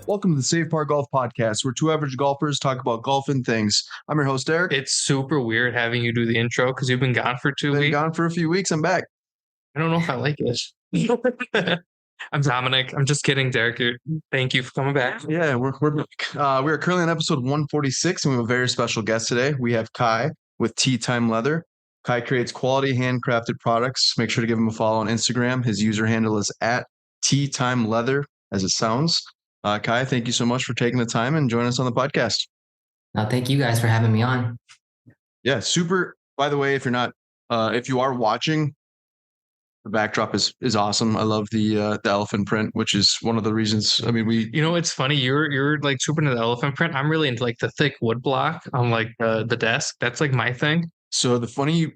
Welcome to the Save Par Golf Podcast, where two average golfers talk about golf and things. I'm your host, Eric. It's super weird having you do the intro because you've been gone for 2 weeks. Been gone for a few weeks. I'm back. I don't know if I like it. I'm Dominic. I'm just kidding, Derek. Thank you for coming back. Yeah, we're back. We are currently on episode 146, and we have a very special guest today. We have Kai with Tee Time Leather. Kai creates quality handcrafted products. Make sure to give him a follow on Instagram. His user handle is at Tee Time Leather, as it sounds. Kai, thank you so much for taking the time and joining us on the podcast. Thank you guys for having me on. Yeah, super. By the way, if you are watching, the backdrop is awesome. I love the elephant print, which is one of the reasons. I mean, it's funny. You're like super into the elephant print. I'm really into like the thick wood block on like the desk. That's like my thing. So the funny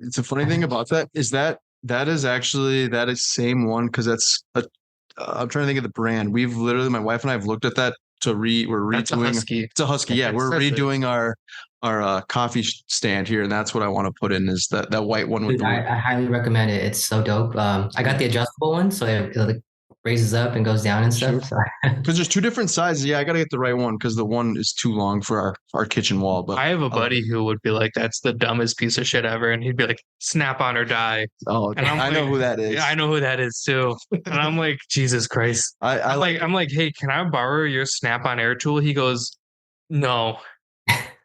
thing about that is that is same one, because that's I'm trying to think of the brand. We've literally, my wife and I have looked at that we're redoing. That's a Husky. It's a Husky. Yeah, we're redoing our coffee stand here, and that's what I want to put in, is that white one with I highly recommend it. It's so dope. I got the adjustable one, so it like raises up and goes down and stuff. Because there's two different sizes. Yeah, I got to get the right one because the one is too long for our kitchen wall. But I have a buddy who would be like, "That's the dumbest piece of shit ever," and he'd be like, "Snap on or die." Oh, and I know who that is. Yeah, I know who that is too. And I'm like, Jesus Christ. I'm like, hey, can I borrow your Snap on air tool? He goes, no.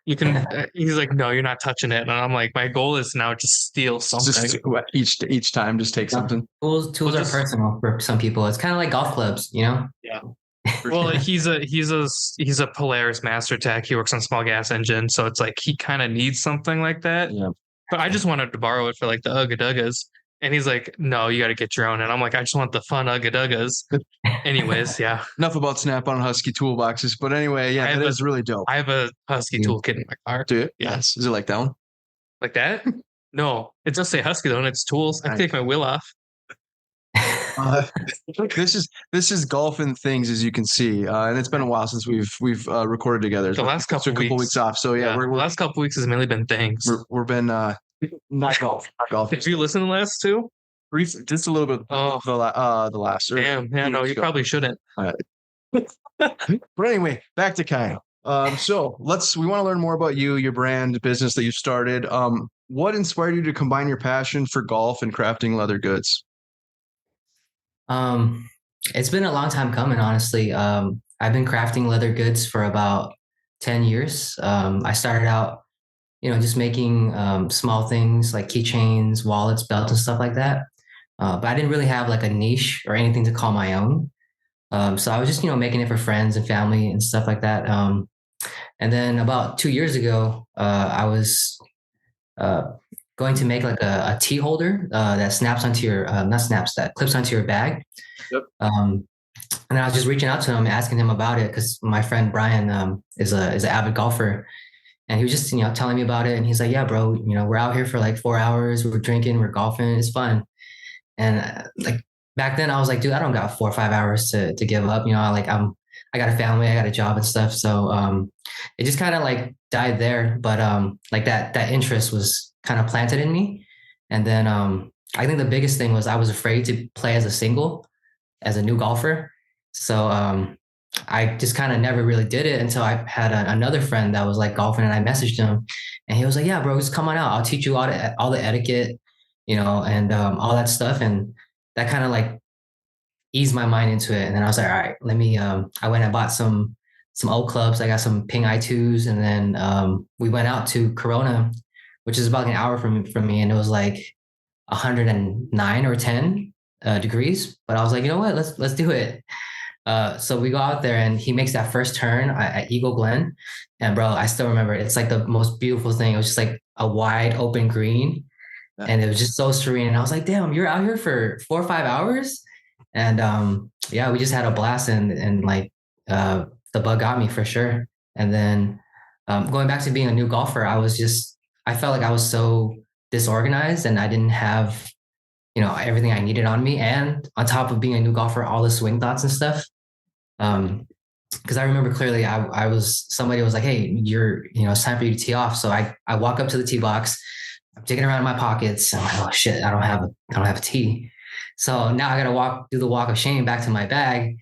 You can. He's like, no, you're not touching it. And I'm like, my goal is now to steal something. Each time, just take something. Tools are personal for some people. It's kind of like golf clubs, you know? Yeah. Well, he's a Polaris Master Tech. He works on small gas engine, so it's like he kind of needs something like that. Yeah. But I just wanted to borrow it for like the Ugga Duggas. And he's like, no, you got to get your own. And I'm like, I just want the fun Ugga Duggas. Anyways, yeah. Enough about Snap-on Husky toolboxes. But anyway, yeah, that is really dope. I have a Husky toolkit in my car. Do you? Yes. Is it like that one? Like that? No. It does say Husky though, and it's tools. I take my wheel off. This is golf and things, as you can see, and it's been a while since we've recorded together. The last couple weeks off. So yeah, the last couple weeks has mainly been things. We've been not golf. Did you listen to the last two? Just a little bit. Oh, the last. Damn. Yeah, no, you probably shouldn't. But anyway, back to Kai. So we want to learn more about you, your brand, business that you started. What inspired you to combine your passion for golf and crafting leather goods? It's been a long time coming, honestly. I've been crafting leather goods for about 10 years. I started out, just making small things like keychains, wallets, belts, and stuff like that. But I didn't really have like a niche or anything to call my own. So I was just, making it for friends and family and stuff like that. And then about 2 years ago, I was going to make like a tea holder that snaps onto your, that clips onto your bag. Yep. And I was just reaching out to him, asking him about it, because my friend Brian is an avid golfer. And he was just, telling me about it. And he's like, yeah, bro, we're out here for like 4 hours. We're drinking, we're golfing. It's fun. And like back then I was like, dude, I don't got 4 or 5 hours to give up. I got a family, I got a job and stuff. So it just kind of like died there. But like that interest was kind of planted in me. And then I think the biggest thing was I was afraid to play as a single, as a new golfer. So I just kind of never really did it until I had another friend that was like golfing, and I messaged him, and he was like, yeah, bro, just come on out. I'll teach you all the etiquette, and all that stuff. And that kind of like eased my mind into it. And then I was like, all right, let me, I went and bought some old clubs. I got some Ping I2s. And then we went out to Corona, which is about an hour from me. And it was like 109 or 10 degrees. But I was like, you know what, let's do it. So we go out there, and he makes that first turn at Eagle Glen. And bro, I still remember it. It's like the most beautiful thing. It was just like a wide open green. Yeah. And it was just so serene. And I was like, damn, you're out here for 4 or 5 hours. And yeah, we just had a blast, and like the bug got me for sure. And then going back to being a new golfer, I felt like I was so disorganized, and I didn't have, everything I needed on me. And on top of being a new golfer, all the swing thoughts and stuff. Because I remember clearly, somebody was like, hey, it's time for you to tee off. So I walk up to the tee box, I'm digging around in my pockets. I'm like, oh shit, I don't have a tee. So now I got to do the walk of shame back to my bag.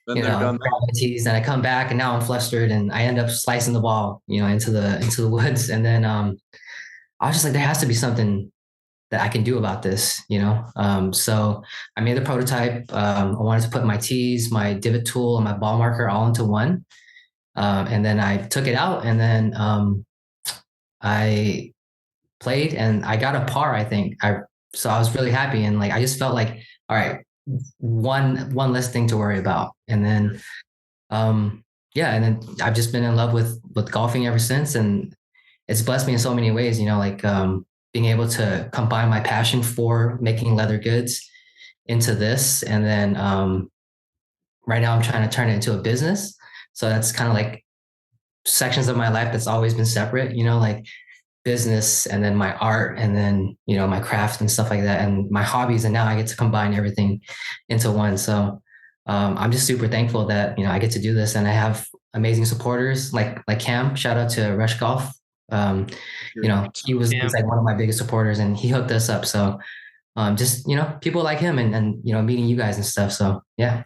grab my tees, and I come back and now I'm flustered and I end up slicing the ball, into the woods. And then I was just like, there has to be something that I can do about this, So I made the prototype. I wanted to put my tees, my divot tool, and my ball marker all into one. And then I took it out, and then I played and I got a par, I think. So I was really happy, and like I just felt like, all right, one less thing to worry about. And then and then I've just been in love with golfing ever since, and it's blessed me in so many ways, being able to combine my passion for making leather goods into this. And then right now I'm trying to turn it into a business. So that's kind of like sections of my life that's always been separate, like business and then my art and then, my craft and stuff like that and my hobbies. And now I get to combine everything into one. So I'm just super thankful that, I get to do this, and I have amazing supporters like Cam. Shout out to Rush Golf. He's like one of my biggest supporters, and he hooked us up. So just, people like him and, meeting you guys and stuff. So, yeah.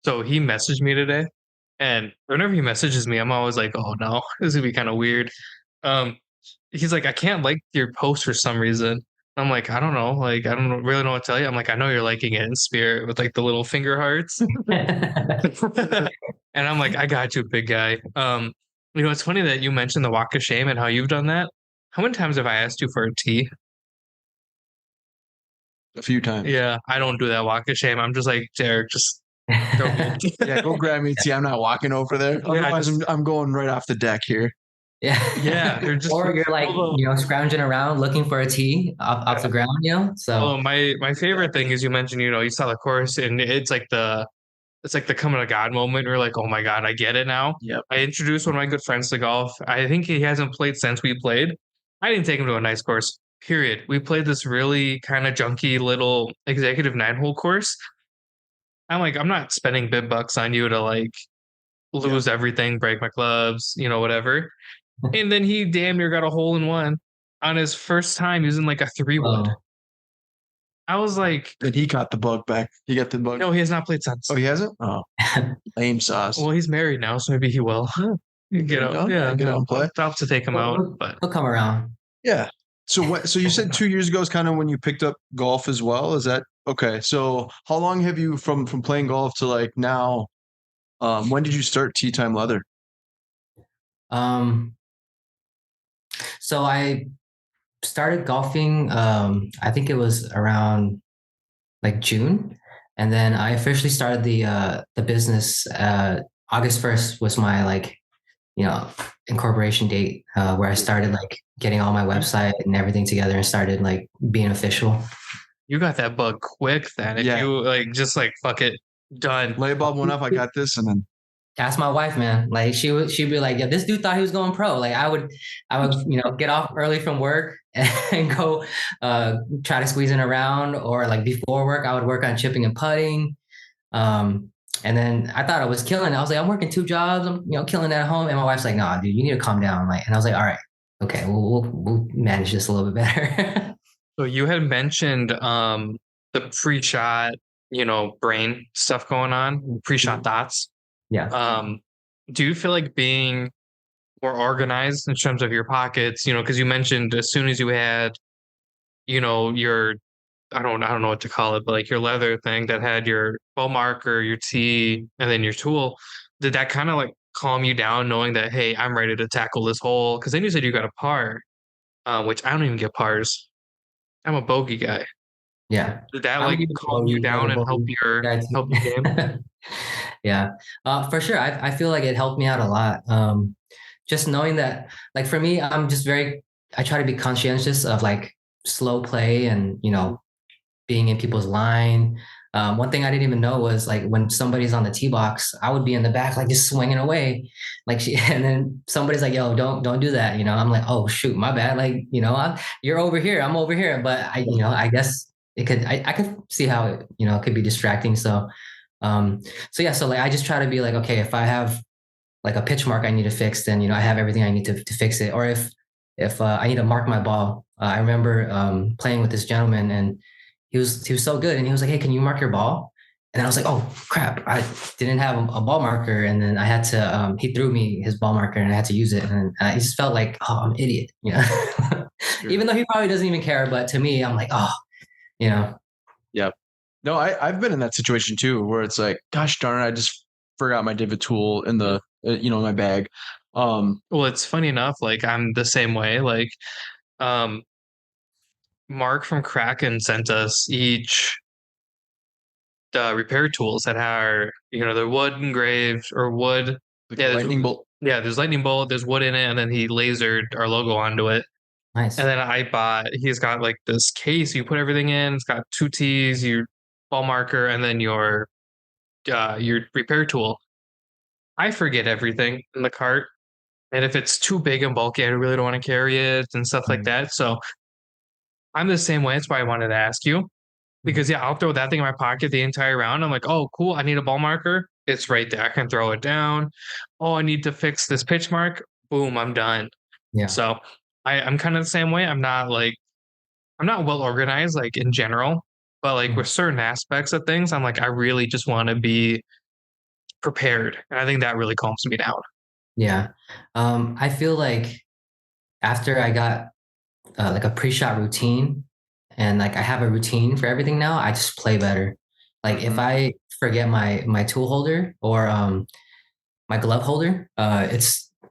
So he messaged me today, and whenever he messages me, I'm always like, oh no, this is gonna be kind of weird. He's like, I can't like your post for some reason. I'm like, I don't know. Like, I don't really know what to tell you. I'm like, I know you're liking it in spirit with like the little finger hearts. And I'm like, I got you, big guy. It's funny that you mentioned the walk of shame and how you've done that. How many times have I asked you for a tee? A few times. Yeah, I don't do that walk of shame. I'm just like, Derek, just go grab me a tee. I'm not walking over there. Otherwise, I'm going right off the deck here. Yeah. Or you're like, scrounging around looking for a tee off the ground, So my favorite thing is you mentioned, you saw the course, and it's like the coming to God moment. We're like, oh my God, I get it now. Yep. I introduced one of my good friends to golf. I think he hasn't played since we played. I didn't take him to a nice course, period. We played this really kind of junky little executive 9-hole course. I'm like, I'm not spending big bucks on you to like lose everything, break my clubs, whatever. And then he damn near got a hole in one on his first time using like a 3-wood. I was like, and he caught the bug back. He got the bug. No, he has not played since. Oh, he hasn't? Oh, lame sauce. Well, he's married now, so maybe he will. Get out and play. I'll have to take him out, but he'll come around. Yeah. So you said 2 years ago is kind of when you picked up golf as well. Is that okay? So how long have you from playing golf to like now? When did you start Tee Time Leather? So I started golfing, I think it was around like June. And then I officially started the business. August 1st was my incorporation date, where I started like getting all my website and everything together and started like being official. You got that bug quick then. If you like just like fuck it, done. Light bulb went up, I got this, and then ask my wife, man. Like she'd be like, yeah, this dude thought he was going pro. Like I would, get off early from work and go try to squeeze in around, or like before work, I would work on chipping and putting. And then I thought I was killing it. I was like, I'm working 2 jobs. I'm, killing it at home. And my wife's like, nah, dude, you need to calm down. Like, and I was like, all right, okay, we'll manage this a little bit better. So you had mentioned the pre-shot, brain stuff going on, pre-shot thoughts. Yeah. Do you feel like being more organized in terms of your pockets? Because you mentioned as soon as you had, your I don't know what to call it, but like your leather thing that had your ball marker, your tee, and then your tool. Did that kind of like calm you down, knowing that, hey, I'm ready to tackle this hole? Because then you said you got a par, which I don't even get pars. I'm a bogey guy. Yeah. Did that like calm you down and help your game? Yeah, for sure. I feel like it helped me out a lot. Just knowing that, like for me, I'm just I try to be conscientious of like slow play and, being in people's line. One thing I didn't even know was like when somebody's on the tee box, I would be in the back, like just swinging away. And then somebody's like, yo, don't do that. I'm like, oh shoot, my bad. Like, you're over here, I'm over here. But I guess I could see how it, could be distracting. So like I just try to be like, okay, if I have like a pitch mark I need to fix, then, I have everything I need to fix it. Or if I need to mark my ball, I remember playing with this gentleman, and he was so good. And he was like, hey, can you mark your ball? And I was like, oh crap, I didn't have a ball marker. And then I had to, he threw me his ball marker and I had to use it. And I just felt like, oh, I'm an idiot, you know, sure. Even though he probably doesn't even care. But to me, I'm like, oh, you know. Yeah. No, I've been in that situation too, where it's like, gosh darn it, I just forgot my divot tool in the, in my bag. Well, it's funny enough, like I'm the same way. Like, Mark from Kraken sent us each the repair tools that are, they're wood engraved or wood. Like lightning bolt. Yeah, there's lightning bolt, there's wood in it, and then he lasered our logo onto it. Nice. And then he's got like this case you put everything in. It's got 2 T's, your ball marker, and then your repair tool. I forget everything in the cart. And if it's too big and bulky, I really don't want to carry it and stuff like that. So I'm the same way. That's why I wanted to ask you. Because I'll throw that thing in my pocket the entire round. I'm like, oh, cool. I need a ball marker. It's right there. I can throw it down. Oh, I need to fix this pitch mark. Boom, I'm done. Yeah. So I'm kind of the same way. I'm not well organized, like in general, but like with certain aspects of things, I'm like, I really just want to be prepared. And I think that really calms me down. Yeah. I feel like after I got like a pre-shot routine and like I have a routine for everything now, I just play better. Like if I forget my tool holder or my glove holder, I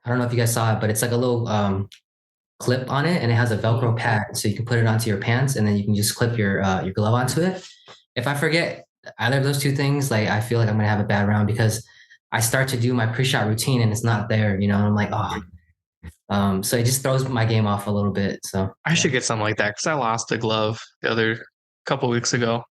don't know if you guys saw it, but it's like a little clip on it and it has a Velcro pad. So you can put it onto your pants and then you can just clip your glove onto it. If I forget either of those two things, like I feel like I'm gonna have a bad round because I start to do my pre-shot routine and it's not there, and I'm like, oh. So it just throws my game off a little bit. So I should get something like that because I lost a glove the other couple weeks ago.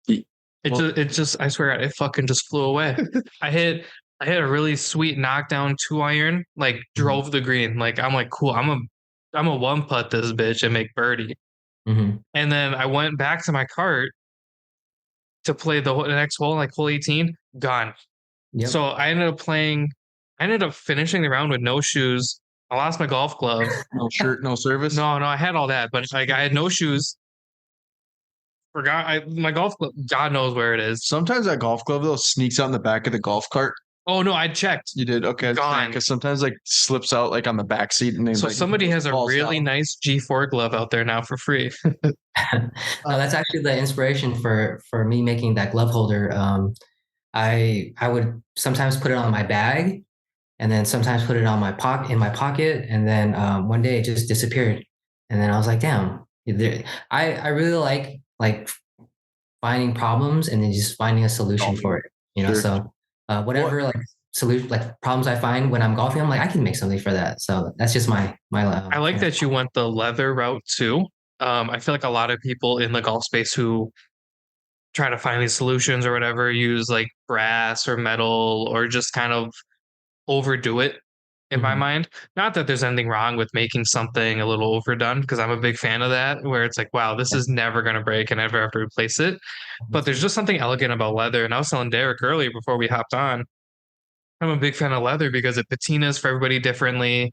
I swear it fucking just flew away. I hit a really sweet knockdown 2-iron, like drove the green. Like I'm like, cool, I'm a one putt this bitch and make birdie. Mm-hmm. And then I went back to my cart to play the next hole, like hole 18, gone. Yep. So I ended up finishing the round with no shoes. I lost my golf glove. No shirt, no service? No, I had all that, but like I had no shoes. Forgot my golf glove, God knows where it is. Sometimes that golf glove though sneaks out in the back of the golf cart. Oh no, I checked. You did? Okay. Gone. Because sometimes like slips out like on the back seat and so like, somebody has a really nice G4 glove out there now for free. No, that's actually the inspiration for me making that glove holder. I would sometimes put it on my bag and then sometimes put it on my pocket. And then one day it just disappeared. And then I was like, damn, I really like finding problems and then just finding a solution for it, Sure. So whatever like solution, like problems I find when I'm golfing, I'm like, I can make something for that. So that's just my I like that you went the leather route too. I feel like a lot of people in the golf space who try to find these solutions or whatever use like brass or metal or just kind of overdo it in my mind. Not that there's anything wrong with making something a little overdone, because I'm a big fan of that, where it's like, wow, this is never going to break and I never have to replace it. But there's just something elegant about leather. And I was telling Derek earlier before we hopped on, I'm a big fan of leather because it patinas for everybody differently.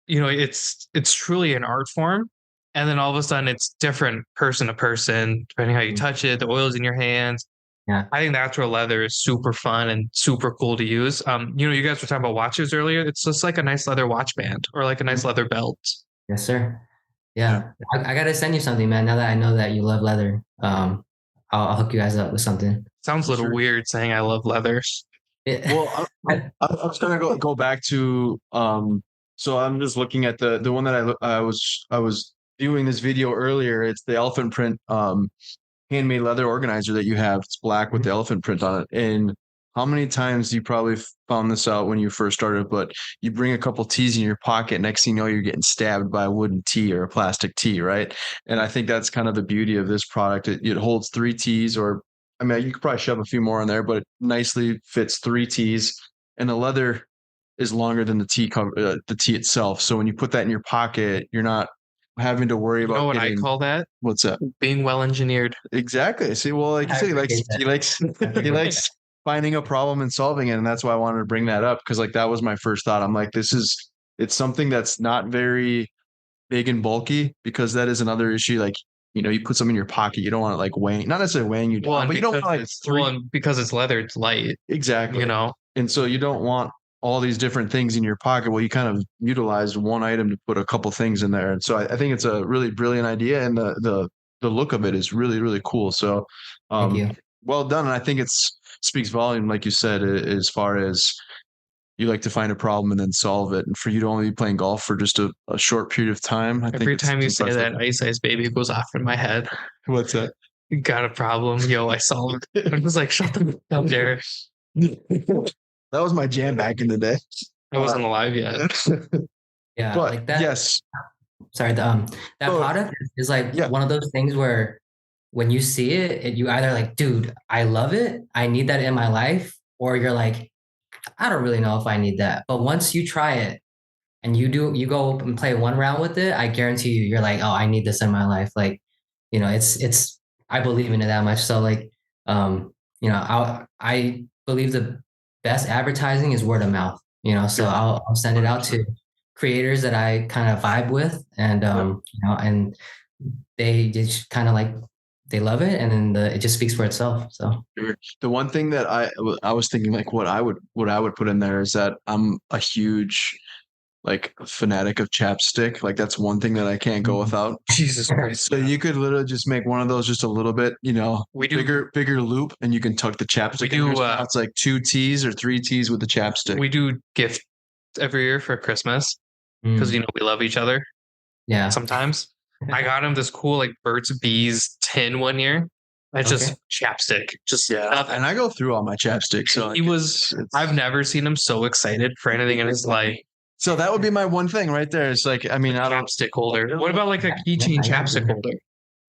It's truly an art form. And then all of a sudden it's different person to person, depending how you touch it, the oil's in your hands. Yeah. I think that's where leather is super fun and super cool to use. You guys were talking about watches earlier. It's just like a nice leather watch band or like a nice leather belt. Yes, sir. Yeah. I got to send you something, man. Now that I know that you love leather, I'll hook you guys up with something. Sounds a little weird saying I love leathers. Well, I was going to go back to, so I'm just looking at the one that I was viewing this video earlier. It's the elephant print, handmade leather organizer that you have. It's black with the elephant print on it. And how many times you probably found this out when you first started, but you bring a couple tees in your pocket, next thing you know, you're getting stabbed by a wooden tee or a plastic tee, right? And I think that's kind of the beauty of this product. It holds 3 tees, or I mean, you could probably shove a few more in there, but it nicely fits 3 tees, and the leather is longer than the tee cover, the tee itself. So when you put that in your pocket, you're not having to worry about. You know what I call that? What's that? Being well engineered. Exactly. See, well, like you say, he likes finding a problem and solving it, and that's why I wanted to bring that up, because like that was my first thought. I'm like, it's something that's not very big and bulky, because that is another issue. Like you put something in your pocket. You don't want it like weighing, not necessarily weighing you down, but you don't want like because it's leather, it's light. Exactly. And so you don't want all these different things in your pocket. Well, you kind of utilize one item to put a couple things in there. And so I think it's a really brilliant idea, and the look of it is really, really cool. So Thank you. Well done. And I think speaks volume, like you said, as far as you like to find a problem and then solve it. And for you to only be playing golf for just a short period of time, every time you say that, Ice Baby goes off in my head. What's that? You got a problem? Yo, I solved it. I'm just like, shut the fuck up, Derek. That was my jam back in the day. I wasn't alive yet. Yeah, but, like that. Yes. Sorry, that product is like one of those things where when you see it, you either like, dude, I love it, I need that in my life, or you're like, I don't really know if I need that. But once you try it and you go and play one round with it, I guarantee you're like, oh, I need this in my life. Like, it's I believe in it that much. So like, I believe the best advertising is word of mouth, so I'll send it out to creators that I kind of vibe with, and and they just kind of like, they love it, and then it just speaks for itself. So the one thing that I was thinking, like what I would put in there is that I'm a huge like fanatic of chapstick. Like that's one thing that I can't go without. Jesus Christ. So you could literally just make one of those just a little bit, bigger loop, and you can tuck the chapstick. We do. It's like 2 T's or 3 T's with the chapstick. We do gift every year for Christmas because we love each other. Yeah. Sometimes I got him this cool like Burt's Bees tin one year. It's just chapstick. Just nothing. And I go through all my chapstick. So I've never seen him so excited for anything in his life. So that would be my one thing right there. It's like, I mean, I don't chapstick holder. What about like a keychain chapstick holder?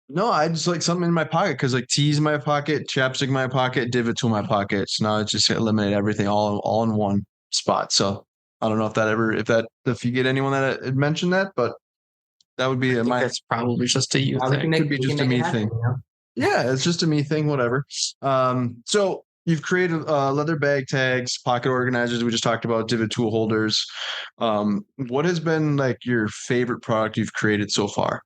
No, I just like something in my pocket, because like teas in my pocket, chapstick in my pocket, divot tool in my pocket. So now it's just eliminate everything all in one spot. So I don't know if you get anyone that had mentioned that, but that would be that's probably just a you thing. It could be just a me thing. Yeah, it's just a me thing, whatever. So you've created leather bag tags, pocket organizers. We just talked about divot tool holders. What has been like your favorite product you've created so far?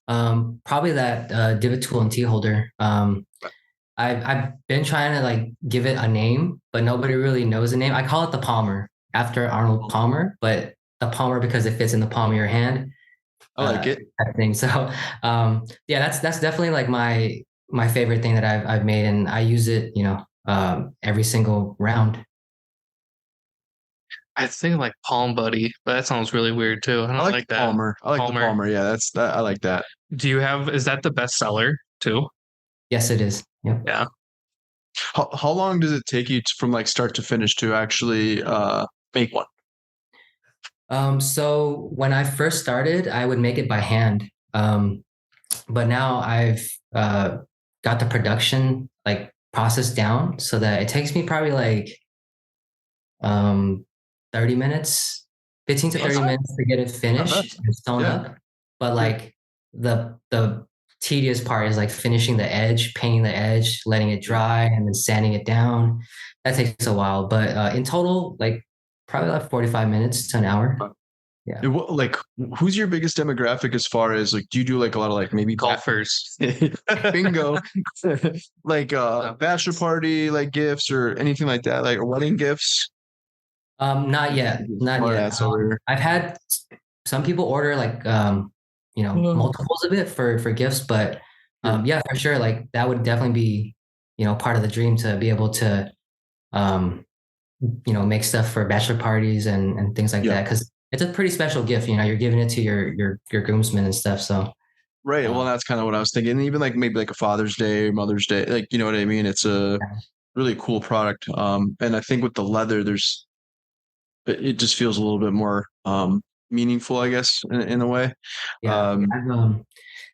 Probably that divot tool and tee holder. I've been trying to like give it a name, but nobody really knows the name. I call it the Palmer, after Arnold Palmer, but the Palmer because it fits in the palm of your hand. I like it. That thing. So that's definitely like my favorite thing that I've made, and I use it, every single round. I think like Palm Buddy, but that sounds really weird too. I don't like that. Palmer. I like Palmer. The Palmer. Yeah, I like that. Is that the best seller too? Yes, it is. Yep. Yeah. How long does it take you from like start to finish to actually make one? So when I first started, I would make it by hand. But now I've got the production like process down so that it takes me probably like 30 minutes, 15 to 30 minutes to get it finished and sewn up. But like the tedious part is like finishing the edge, painting the edge, letting it dry, and then sanding it down. That takes a while, but in total, like probably like 45 minutes to an hour. Yeah. Like, who's your biggest demographic as far as like, do you do like a lot of like maybe golfers? Bingo. Like bachelor party like gifts or anything like that, like wedding gifts? Not yet. I've had some people order like multiples of it for gifts, but yeah, for sure, like that would definitely be part of the dream to be able to make stuff for bachelor parties and things like that, because it's a pretty special gift. You're giving it to your groomsmen and stuff. So right. Well, that's kind of what I was thinking. And even like maybe like a Father's Day, Mother's Day, like you know what I mean. It's a really cool product. And I think with the leather, it just feels a little bit more meaningful, I guess, in a way. Yeah.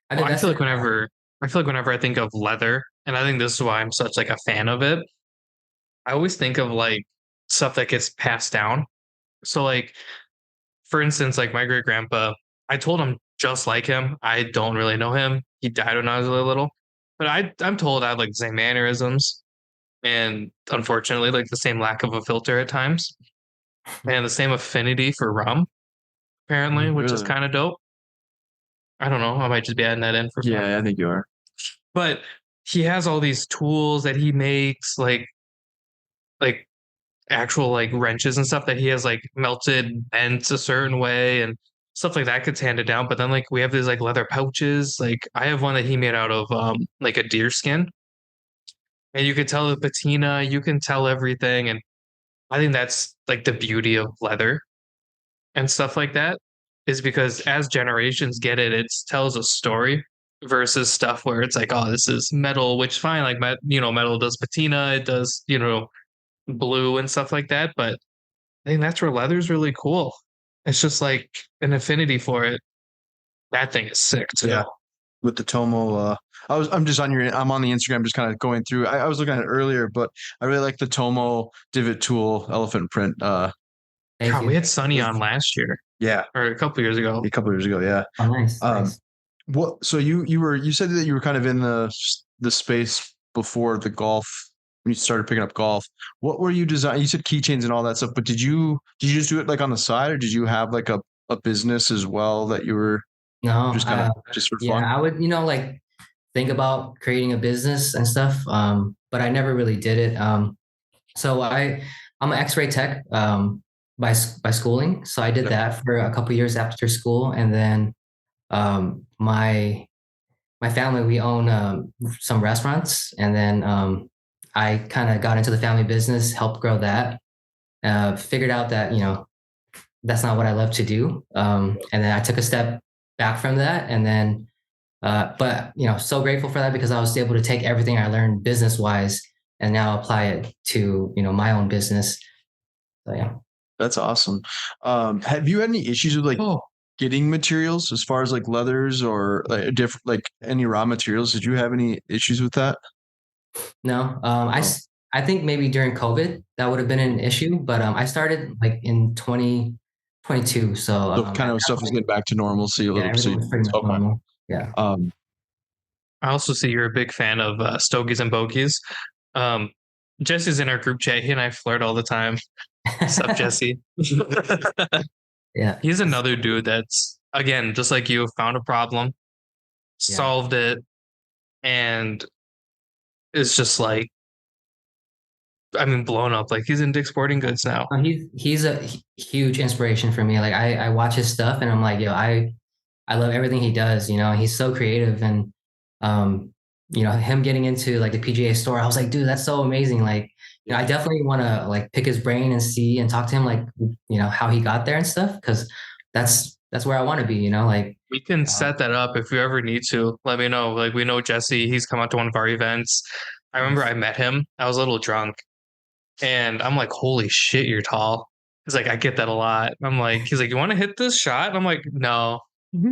I feel like whenever I think of leather, and I think this is why I'm such like a fan of it, I always think of like stuff that gets passed down. So like, for instance, like my great grandpa, I told him just like him. I don't really know him. He died when I was really little, but I'm told I have like the same mannerisms, and unfortunately, like the same lack of a filter at times, and the same affinity for rum, apparently, which is kind of dope. I don't know. I might just be adding that in for fun. Yeah, I think you are. But he has all these tools that he makes, like actual like wrenches and stuff that he has like melted, bent a certain way, and stuff like that gets handed down. But then like we have these like leather pouches. Like I have one that he made out of like a deer skin, and you can tell the patina, you can tell everything, and I think that's like the beauty of leather and stuff like that, is because as generations get it, it tells a story versus stuff where it's like, oh, this is metal, which fine, like metal does patina, it does blue and stuff like that, but I think that's where leather's really cool. It's just like an affinity for it. That thing is sick too. Yeah. With the Tomo, I'm on the Instagram, just kind of going through. I was looking at it earlier, but I really like the Tomo divot tool elephant print. God, we had Sunny on last year. Yeah. Or a couple years ago. Yeah. Oh, nice. Nice. What? So you said that you were kind of in the space before the golf, when you started picking up golf. What were you designing? You said keychains and all that stuff, but did you just do it like on the side, or did you have like a business as well that you were just kind of just for fun? Yeah, I would, like think about creating a business and stuff. But I never really did it. So I'm an X-ray tech by schooling. So I did that for a couple of years after school, and then my family, we own some restaurants, and then I kind of got into the family business, helped grow that. Figured out that that's not what I love to do, and then I took a step back from that, and then but so grateful for that, because I was able to take everything I learned business wise and now apply it to my own business. So yeah, that's awesome. Have you had any issues with getting materials as far as like leathers or like different, like any raw materials? Did you have any issues with that? No, I think maybe during COVID that would have been an issue, but I started like in 2022, so kind of stuff was getting back to normalcy a little. So pretty much normal. Yeah. I also see you're a big fan of Stogies and Bogies. Jesse's in our group chat. He and I flirt all the time. What's up, Jesse? Yeah. He's another dude that's, again, just like you, found a problem, solved it, and is just like, blown up. Like he's in Dick's Sporting Goods now. He's a huge inspiration for me. Like I watch his stuff and I'm like, I love everything he does. He's so creative, and him getting into like the PGA store, I was like, dude, that's so amazing. Like, I definitely want to like pick his brain and see and talk to him, like, how he got there and stuff. Cause that's where I want to be, like we can set that up if you ever need to. Let me know. Like we know Jesse, he's come out to one of our events. I remember I met him. I was a little drunk and I'm like, holy shit, you're tall. He's like, I get that a lot. He's like, you want to hit this shot? And I'm like, no.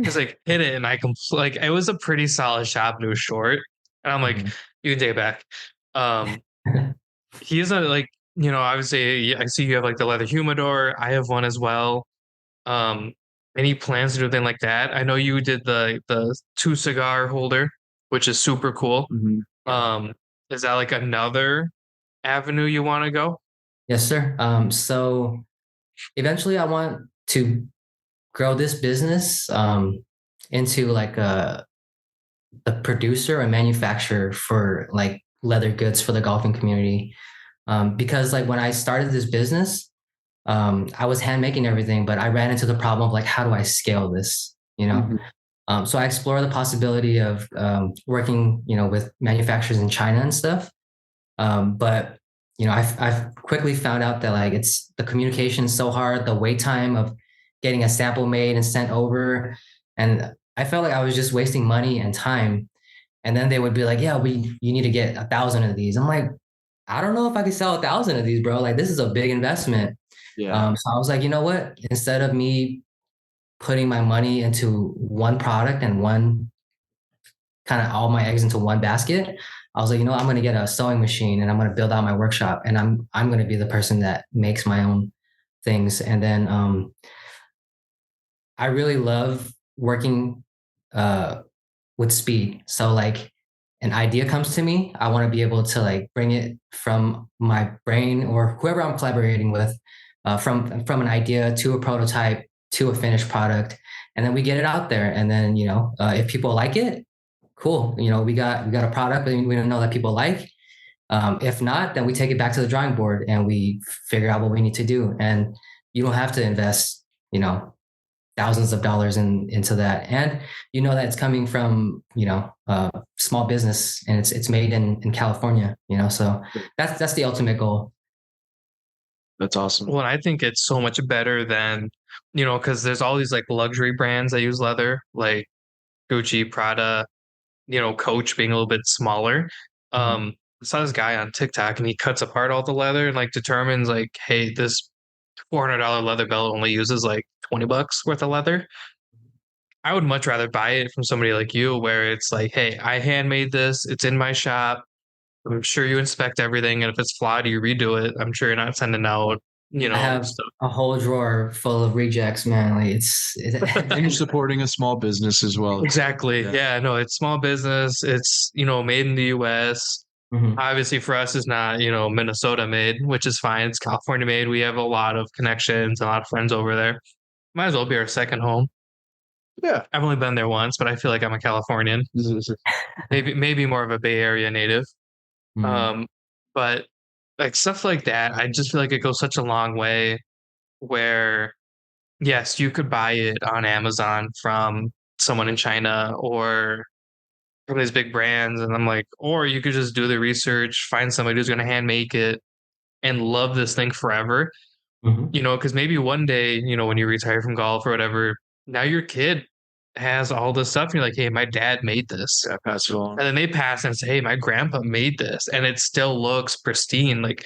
He's like, hit it. And it was a pretty solid shot, but it was short. And I'm like, you can take it back. He's obviously I see you have like the leather humidor. I have one as well. Any plans to do anything like that? I know you did the 2 cigar holder, which is super cool. Mm-hmm. Is that like another avenue you want to go? Yes, sir. So eventually I want to grow this business into like a producer and manufacturer for like leather goods for the golfing community. Because like when I started this business, I was hand making everything, but I ran into the problem of like, how do I scale this? Mm-hmm. So I explored the possibility of working, with manufacturers in China and stuff. But I've quickly found out that like it's the communication is so hard, the wait time of getting a sample made and sent over, and I felt like I was just wasting money and time. And then they would be like, yeah, you need to get 1,000 of these. I'm like, I don't know if I can sell 1,000 of these, bro. Like this is a big investment. Yeah. So I was like, you know what? Instead of me putting my money into one product and one kind of all my eggs into one basket, I was like, I'm going to get a sewing machine and I'm going to build out my workshop, and I'm going to be the person that makes my own things. And then I really love working with speed. So like an idea comes to me, I want to be able to like bring it from my brain or whoever I'm collaborating with, from an idea to a prototype to a finished product. and then we get it out there. And then, if people like it, cool. We got a product that we know that people like. If not, then we take it back to the drawing board and we figure out what we need to do. And you don't have to invest, thousands of dollars into that. And that it's coming from, small business, and it's made in California, so that's the ultimate goal. That's awesome. Well, I think it's so much better than, because there's all these like luxury brands that use leather, like Gucci, Prada, Coach being a little bit smaller. I saw this guy on TikTok and he cuts apart all the leather and like determines like, hey, this $400 leather belt only uses like $20 worth of leather. I would much rather buy it from somebody like you, where it's like, hey, I handmade this. It's in my shop. I'm sure you inspect everything, and if it's flawed, you redo it. I'm sure you're not sending out, I have stuff. A whole drawer full of rejects, man. Like and you're supporting a small business as well. Exactly. Yeah. No, it's small business. It's made in the U.S. Obviously, for us, it's not Minnesota made, which is fine. It's California made. We have a lot of connections, a lot of friends over there. Might as well be our second home. Yeah, I've only been there once, but I feel like I'm a Californian. maybe more of a Bay Area native. But like stuff like that, I just feel like it goes such a long way, where yes, you could buy it on Amazon from someone in China or from these big brands, and I'm like, or you could just do the research, find somebody who's going to hand make it and love this thing forever. Because maybe one day, when you retire from golf or whatever, now your kid has all this stuff and you're like, hey, my dad made this. Yeah, pass it on. And then they pass and say, hey, my grandpa made this, and it still looks pristine. Like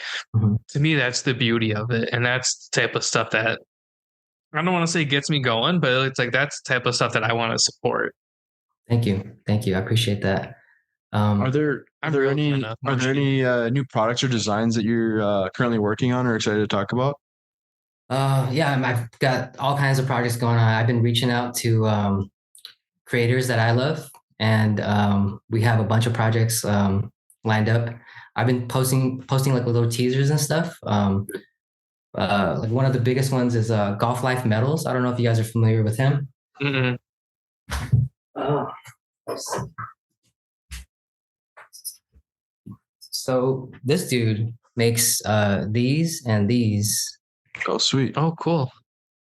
to me, that's the beauty of it. And that's the type of stuff that I don't want to say gets me going, but it's like that's the type of stuff that I want to support. Thank you. I appreciate that. Are there any new products or designs that you're currently working on or excited to talk about? Yeah, I've got all kinds of projects going on. I've been reaching out to creators that I love, and we have a bunch of projects lined up. I've been posting like little teasers and stuff. Like one of the biggest ones is Golf Life Metals. I don't know if you guys are familiar with him. So this dude makes these and these. Oh, sweet. Oh, cool.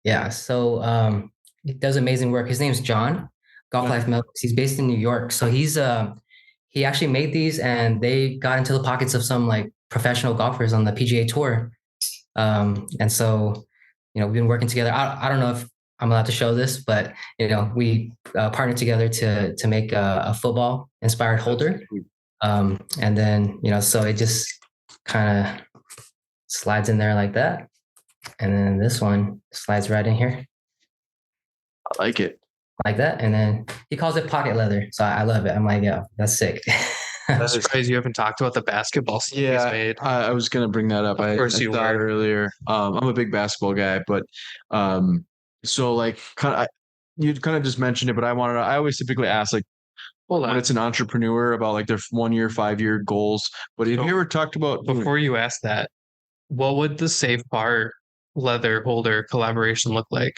Yeah. So he does amazing work. His name's John. Golf Life Metals. He's based in New York. So he actually made these, and they got into the pockets of some like professional golfers on the PGA Tour. And so, we've been working together. I don't know if I'm allowed to show this, but we partnered together to make a football inspired holder. And then so it just kind of slides in there like that, and then this one slides right in here. I like it. Like that. And then he calls it pocket leather. So I love it. I'm like, yeah, that's sick. That's crazy. You haven't talked about the basketball he's made. I was going to bring that up. I thought earlier. I'm a big basketball guy, but so like you kind of just mentioned it, but I always typically ask like, when it's an entrepreneur about like their 1 year, 5 year goals. But have you ever talked about, before you ask that, what would the Safe Bar leather holder collaboration look like?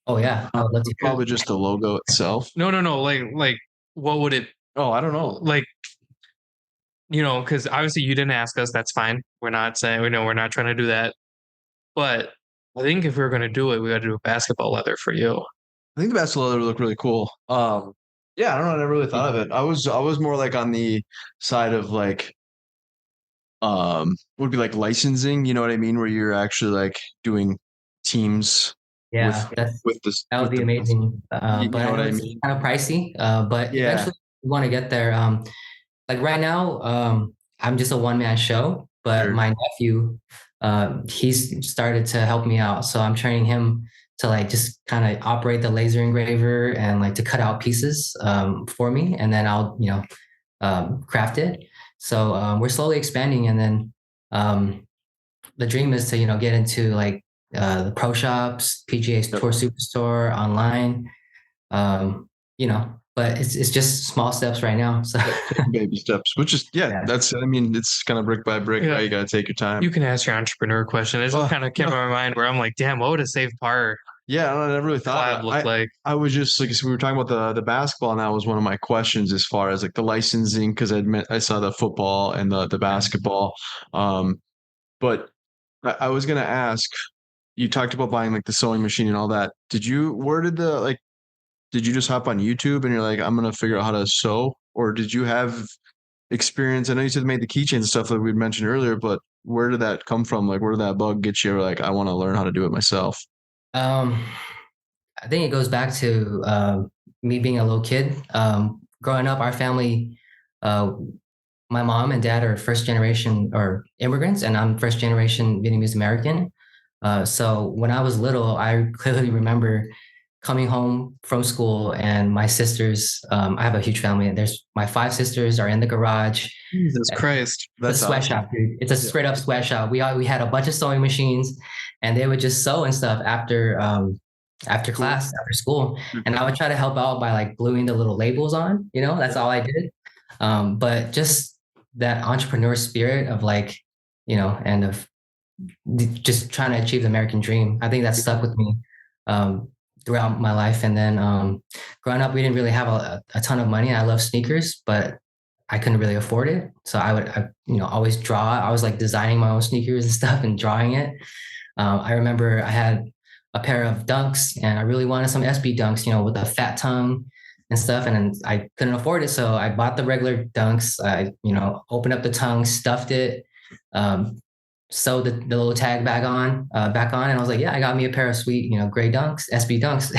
Oh yeah, probably just the logo itself. No. Like what would it? Oh, I don't know. Like, because obviously you didn't ask us. That's fine. We're not saying we're not trying to do that. But I think if we're going to do it, we got to do a basketball leather for you. I think the basketball leather would look really cool. Yeah, I don't know. I never really thought of it. I was more like on the side of like, would be like licensing. You know what I mean? Where you're actually like doing teams. Yeah, that would be amazing. But you know what I mean? Kind of pricey. But eventually we want to get there. Like right now, I'm just a one-man show, but my nephew, he's started to help me out. So I'm training him to like just kind of operate the laser engraver and like to cut out pieces for me, and then I'll craft it. So we're slowly expanding, and then the dream is to get into like the pro shops, PGA Tour Superstore, online, but it's just small steps right now. So baby steps, which is that's it's kind of brick by brick. Right? You got to take your time. You can ask your entrepreneur question. It just kind of came to my mind where I'm like, damn, what would a Safe Bar Yeah, I never really thought look like. I was just like, so we were talking about the basketball, and that was one of my questions as far as like the licensing, because I saw the football and the basketball. But I was gonna ask, you talked about buying like the sewing machine and all that. Did you just hop on YouTube and you're like, I'm gonna figure out how to sew? Or did you have experience? I know you said made the keychains and stuff that we mentioned earlier, but where did that come from? Like, where did that bug get you? Like, I want to learn how to do it myself. Um, I think it goes back to me being a little kid. Growing up, our family, my mom and dad are first generation or immigrants, and I'm first generation Vietnamese American. So when I was little, I clearly remember coming home from school and my sisters, I have a huge family, and there's my 5 sisters are in the garage. Jesus Christ. That's a sweatshop, dude. It's a straight up sweatshop. We had a bunch of sewing machines, and they would just sew and stuff after class, after school. And I would try to help out by like gluing the little labels on, that's all I did. But just that entrepreneur spirit of like, and of just trying to achieve the American dream. I think that stuck with me throughout my life. And then growing up, we didn't really have a ton of money. I love sneakers, but I couldn't really afford it. So I would always draw. I was like designing my own sneakers and stuff and drawing it. I remember I had a pair of Dunks and I really wanted some SB Dunks, with a fat tongue and stuff. And then I couldn't afford it. So I bought the regular Dunks. I, opened up the tongue, stuffed it, sewed the little tag back on. And I was like, yeah, I got me a pair of sweet, gray Dunks, SB Dunks.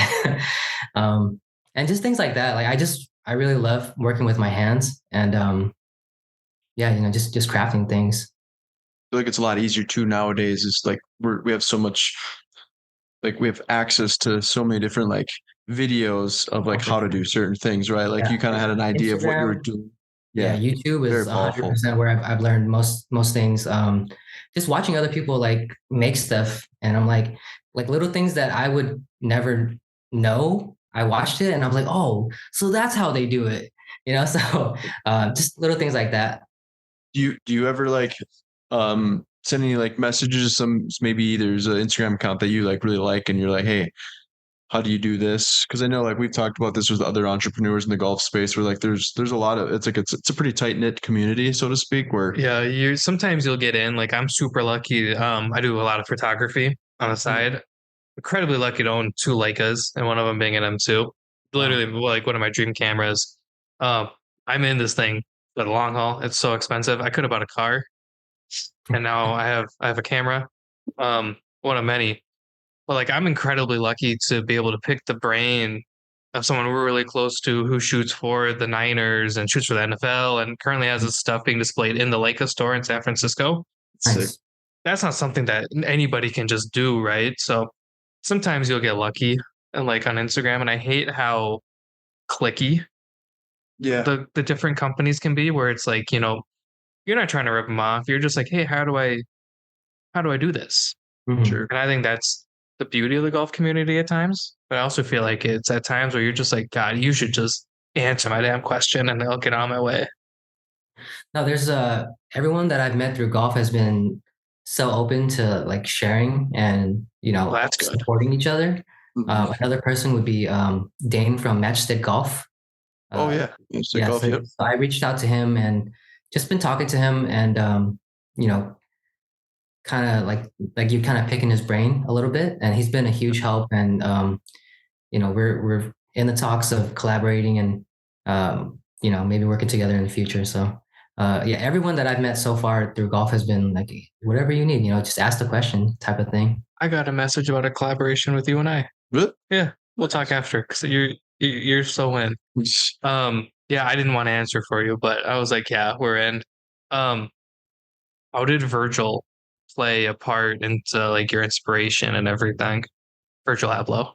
And just things like that. Like I really love working with my hands and just crafting things. I feel like it's a lot easier too nowadays. It's like we have so much, like we have access to so many different like videos of like how to do certain things, right? Like you kind of had an idea of what you were doing. Yeah, YouTube is 100% where I've learned most things. Just watching other people like make stuff, and I'm like little things that I would never know. I watched it and I was like, oh, so that's how they do it, So just little things like that. Do you ever like send any like messages? Maybe there's an Instagram account that you like really like, and you're like, hey, how do you do this? Because I know like we've talked about this with other entrepreneurs in the golf space where like there's a lot of it's a pretty tight knit community, so to speak, where sometimes you'll get in. Like I'm super lucky. I do a lot of photography on the side. Incredibly lucky to own 2 Leicas and one of them being an M2. Literally like one of my dream cameras. I'm in this thing for the long haul. It's so expensive. I could have bought a car, and now I have a camera. One of many. But like I'm incredibly lucky to be able to pick the brain of someone we're really close to who shoots for the Niners and shoots for the NFL and currently has his stuff being displayed in the Leica store in San Francisco. Nice. That's not something that anybody can just do, right? So sometimes you'll get lucky and like on Instagram, and I hate how clicky the different companies can be, where it's like, you're not trying to rip them off. You're just like, hey, how do I do this? Mm-hmm. Sure. And I think that's the beauty of the golf community at times, but I also feel like it's at times where you're just like, God, you should just answer my damn question and I'll get on my way. No, there's everyone that I've met through golf has been so open to like sharing and, that's good. Supporting each other. Mm-hmm. Another person would be Dane from Matchstick Golf. So I reached out to him and just been talking to him and, kind of like you kind of picking his brain a little bit, and he's been a huge help. And we're in the talks of collaborating and maybe working together in the future. So everyone that I've met so far through golf has been like, whatever you need, just ask the question type of thing. I got a message about a collaboration with you and I. Really? Yeah, we'll talk after because you're so in. I didn't want to answer for you, but I was like, yeah, we're in. How did Virgil play a part into like your inspiration and everything? Virgil Abloh.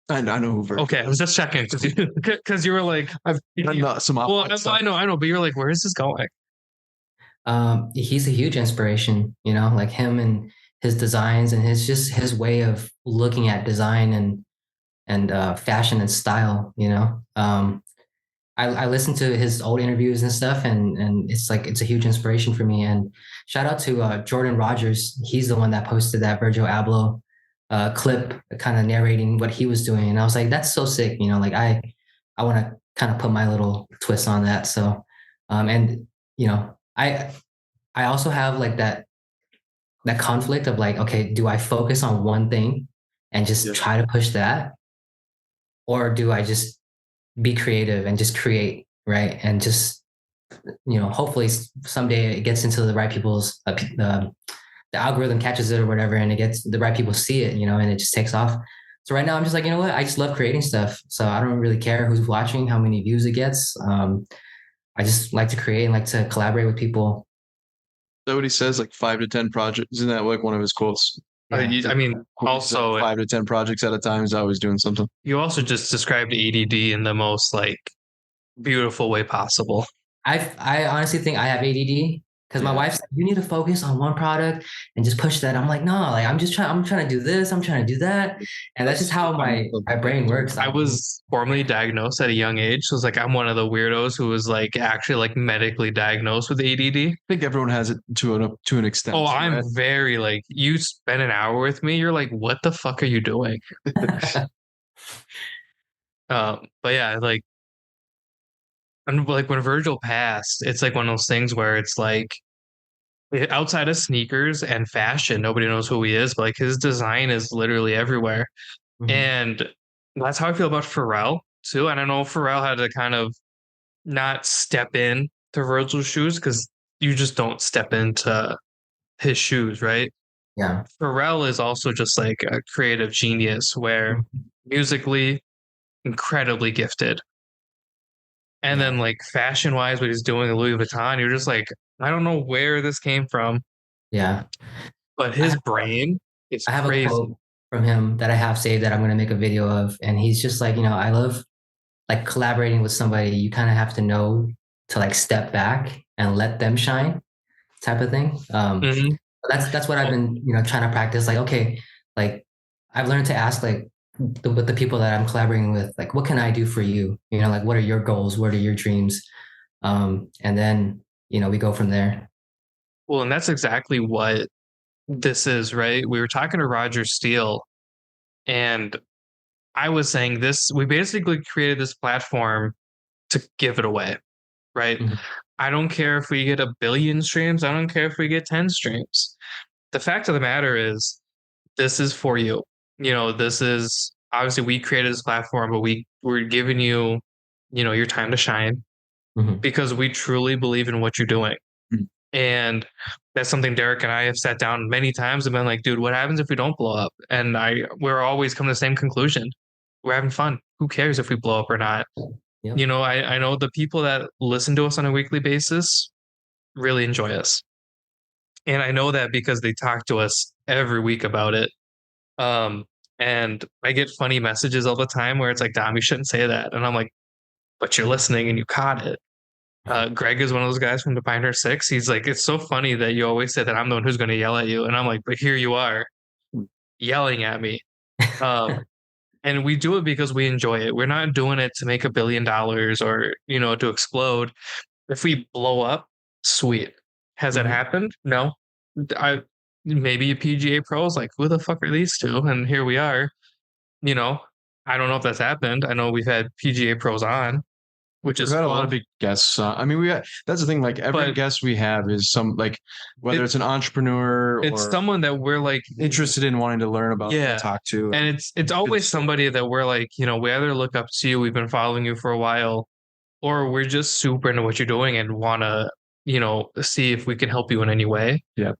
I know who Virgil. Okay, I was just checking because you were like, I know, but you're like, where is this going? He's a huge inspiration, like him and his designs and his way of looking at design and fashion and style. I listened to his old interviews and stuff, and it's a huge inspiration for me. And shout out to Jordan Rogers. He's the one that posted that Virgil Abloh clip kind of narrating what he was doing. And I was like, that's so sick. You know, like I want to kind of put my little twist on that. So, and you know, I also have like that conflict of like, okay, do I focus on one thing and just try to push that? Or do I just be creative and just create, right? And just, you know, hopefully someday it gets into the right people's, the algorithm catches it or whatever, and it gets the right people see it, you know, and it just takes off. So right now I'm just like, you know what? I just love creating stuff. So I don't really care who's watching, how many views it gets. I just like to create and like to collaborate with people. Is that what he says? Like 5 to 10 projects? Isn't that like one of his quotes? Yeah. I mean, also 5 to 10 projects at a time. He's always doing something. You also just described ADD in the most like beautiful way possible. I honestly think I have ADD because my wife said you need to focus on one product and just push that. I'm like, no, like I'm trying to do this, I'm trying to do that, and that's just how my brain works. I was formally diagnosed at a young age, so it's like I'm one of the weirdos who was like actually like medically diagnosed with ADD. I think everyone has it to an extent. Oh, I'm very like, you spend an hour with me, you're like, what the fuck are you doing? But yeah, like. And like when Virgil passed, it's like one of those things where it's like outside of sneakers and fashion, nobody knows who he is, but like his design is literally everywhere. Mm-hmm. And that's how I feel about Pharrell too. And I know Pharrell had to kind of not step in to Virgil's shoes because you just don't step into his shoes, right? Yeah. Pharrell is also just like a creative genius where musically incredibly gifted. And then like fashion wise, what he's doing in Louis Vuitton, you're just like, I don't know where this came from. Yeah. But his brain is I have crazy. A quote from him that I have saved that I'm going to make a video of. And he's just like, you know, I love like collaborating with somebody. You kind of have to know to like step back and let them shine type of thing. That's what I've been, you know, trying to practice. Like, okay, like I've learned to ask like, with the people that I'm collaborating with, like, what can I do for you? You know, like, what are your goals? What are your dreams? And then, you know, we go from there. Well, and that's exactly what this is, right? We were talking to Roger Steele, and I was saying this, we basically created this platform to give it away, right? Mm-hmm. I don't care if we get 1 billion streams. I don't care if we get 10 streams. The fact of the matter is, this is for you. You know, this is obviously we created this platform, but we're giving you, you know, your time to shine because we truly believe in what you're doing. Mm-hmm. And that's something Derek and I have sat down many times and been like, dude, what happens if we don't blow up? And we're always come to the same conclusion. We're having fun. Who cares if we blow up or not? Yep. You know, I know the people that listen to us on a weekly basis really enjoy us. And I know that because they talk to us every week about it. And I get funny messages all the time where it's like, Dom, you shouldn't say that. And I'm like, but you're listening and you caught it. Greg is one of those guys from the Pioneer 6. He's like, it's so funny that you always say that I'm the one who's going to yell at you. And I'm like, but here you are yelling at me. And we do it because we enjoy it. We're not doing it to make $1 billion or, you know, to explode. If we blow up, sweet. Has that happened? No. Maybe a PGA Pro is like, who the fuck are these two? And here we are. You know, I don't know if that's happened. I know we've had PGA Pros on, which is had a lot of big guests. I mean, that's the thing. Like every guest we have is some like whether it's an entrepreneur, it's someone that we're like interested in wanting to learn about, and talk to, and it's always somebody that we're like, you know, we either look up to you, we've been following you for a while, or we're just super into what you're doing and want to, you know, see if we can help you in any way. Yeah.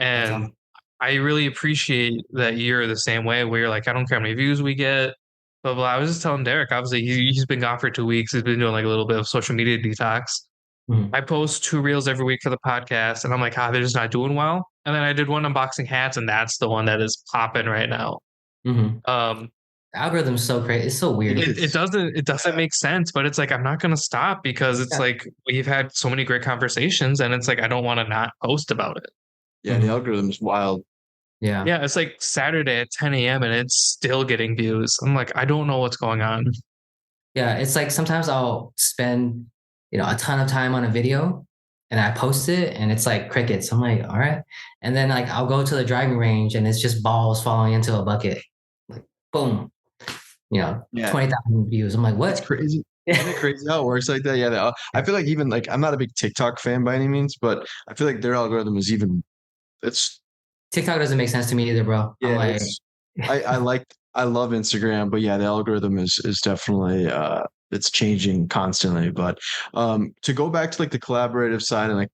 And I really appreciate that you're the same way where you're like, I don't care how many views we get, blah, blah. I was just telling Derek, obviously he's been gone for 2 weeks. He's been doing like a little bit of social media detox. I post 2 reels every week for the podcast and I'm like, they're just not doing well. And then I did one unboxing hats and that's the one that is popping right now. The algorithm's so crazy. It's so weird. It doesn't make sense, but it's like, I'm not going to stop because it's like, we've had so many great conversations and it's like, I don't want to not post about it. Yeah. The algorithm's wild. Yeah. Yeah. It's like Saturday at 10 a.m. and it's still getting views. I'm like, I don't know what's going on. Yeah. It's like, sometimes I'll spend, you know, a ton of time on a video and I post it and it's like crickets. I'm like, all right. And then like I'll go to the driving range and it's just balls falling into a bucket. Like boom, 20,000 views. I'm like, what? It's crazy. Isn't it crazy how it works like that? Yeah. I feel like even like I'm not a big TikTok fan by any means, but I feel like their algorithm is it's TikTok doesn't make sense to me either, bro. Yeah, I'm like, I love Instagram, but yeah, the algorithm is definitely it's changing constantly. But to go back to like the collaborative side and like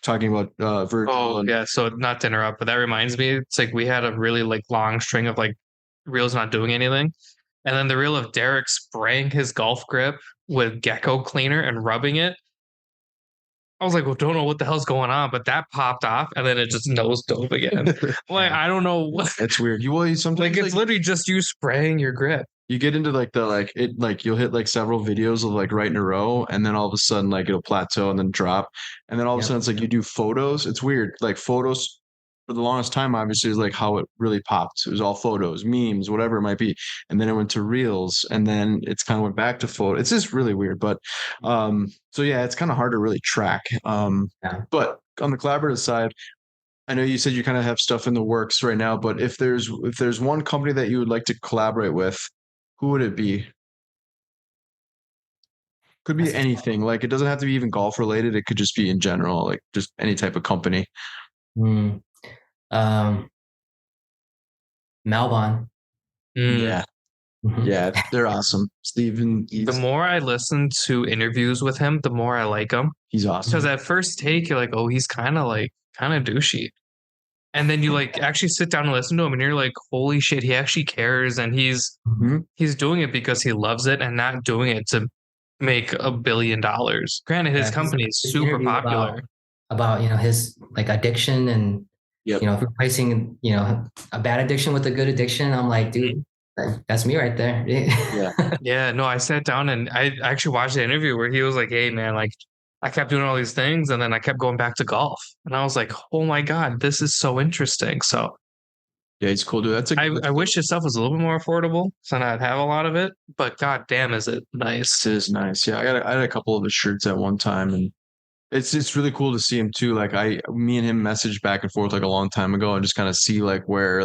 talking about Virgil. Oh yeah, so not to interrupt, but that reminds me, it's like we had a really like long string of like reels not doing anything, and then the reel of Derek spraying his golf grip with gecko cleaner and rubbing it. I was like, well, don't know what the hell's going on, but that popped off and then it just nose dove again. Like, I don't know what. It's weird. You sometimes like it's literally just you spraying your grip. You get into like you'll hit like several videos of like right in a row, and then all of a sudden like it'll plateau and then drop, and then all of a sudden it's like you do photos. It's weird. Like photos for the longest time, obviously, is like how it really popped. It was all photos, memes, whatever it might be, and then it went to reels, and then it's kind of went back to photo. It's just really weird, but so yeah, it's kind of hard to really track. But on the collaborative side, I know you said you kind of have stuff in the works right now, but if there's one company that you would like to collaborate with, who would it be? Could be anything. Like it doesn't have to be even golf related. It could just be in general, like just any type of company. Malbon. Yeah. Yeah, they're awesome. Steven. The more I listen to interviews with him, the more I like him. He's awesome. Because at first take, you're like, oh, he's kind of douchey. And then you like actually sit down and listen to him and you're like, holy shit, he actually cares. And he's doing it because he loves it and not doing it to make $1 billion. Granted, his company is super popular. About his like addiction and replacing a bad addiction with a good addiction. I'm like, dude, that's me right there. Yeah. No, I sat down and I actually watched the interview where he was like, hey man, like I kept doing all these things and then I kept going back to golf. And I was like, oh my God, this is so interesting. So yeah, it's cool, dude. I wish his stuff was a little bit more affordable so I'd have a lot of it, but God damn, is it nice. It is nice. Yeah. I had a couple of his shirts at one time and it's really cool to see him too. Like me and him messaged back and forth like a long time ago and just kind of see like where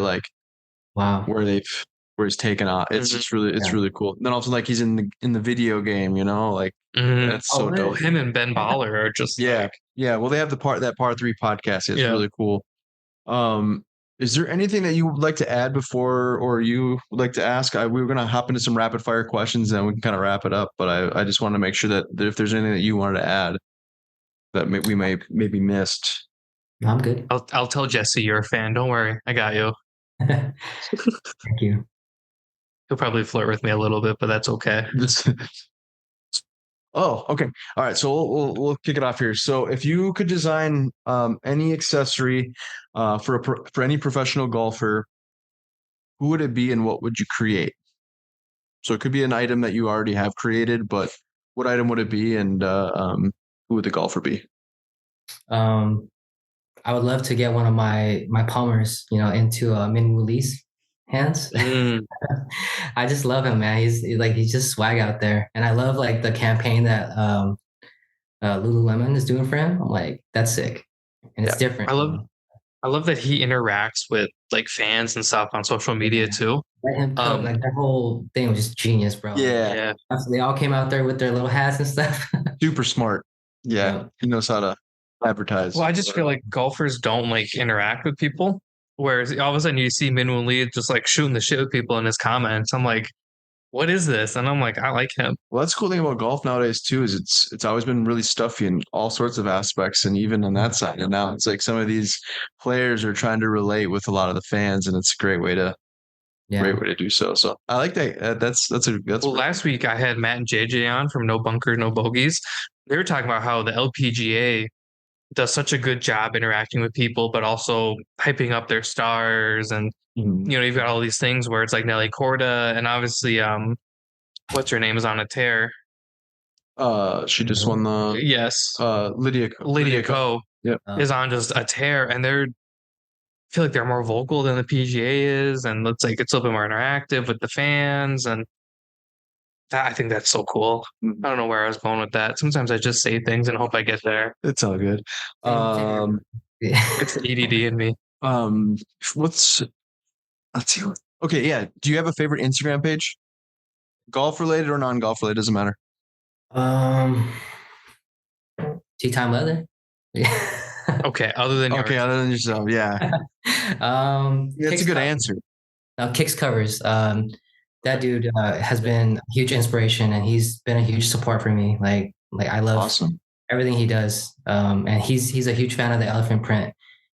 he's taken off. It's just really cool. And then also like he's in the video game, like that's so dope. Him and Ben Baller are just yeah. Well, they have that Par 3 podcast. It's really cool. Is there anything that you would like to add before, or you would like to ask? We were going to hop into some rapid fire questions and we can kind of wrap it up. But I just want to make sure that if there's anything that you wanted to add that we maybe missed. I'm good. I'll tell Jesse you're a fan. Don't worry, I got you. Thank you. He'll probably flirt with me a little bit, but that's okay. Oh, okay. All right. So we'll kick it off here. So if you could design any accessory for any professional golfer, who would it be and what would you create? So it could be an item that you already have created, but what item would it be and who would the golfer be? I would love to get one of my Palmers, into Min Woo Lee's hands. I just love him, man. He's just swag out there, and I love like the campaign that Lululemon is doing for him. I'm like, that's sick, and it's different. I love that he interacts with like fans and stuff on social media too. Like that whole thing was just genius, bro. Yeah. They all came out there with their little hats and stuff. Super smart. Yeah. He knows how to advertise. Well, I just feel like golfers don't like interact with people. Whereas all of a sudden you see Min Woo Lee just like shooting the shit with people in his comments. I'm like, what is this? And I'm like, I like him. Well, that's the cool thing about golf nowadays too, is it's always been really stuffy in all sorts of aspects, and even on that side. And now it's like some of these players are trying to relate with a lot of the fans, and it's a great way to do so. So I like that. That's last week I had Matt and JJ on from No Bunker, No Bogeys. They were talking about how the LPGA does such a good job interacting with people, but also hyping up their stars. And, you've got all these things where it's like Nelly Corda and obviously, what's her name is on a tear. She just won the, Lydia Ko is on just a tear, and I feel like they're more vocal than the PGA is. And it's a little bit more interactive with the fans. And I think that's so cool. I don't know where I was going with that. Sometimes I just say things and hope I get there. It's all good. It's ADD in me. Let's see. Okay, yeah. Do you have a favorite Instagram page? Golf related or non-golf related, doesn't matter. Tea Time Leather. Okay, other than yourself, yeah. That's a good answer. Kicks Covers. That dude has been a huge inspiration, and he's been a huge support for me. Like I love everything he does. And he's a huge fan of the elephant print.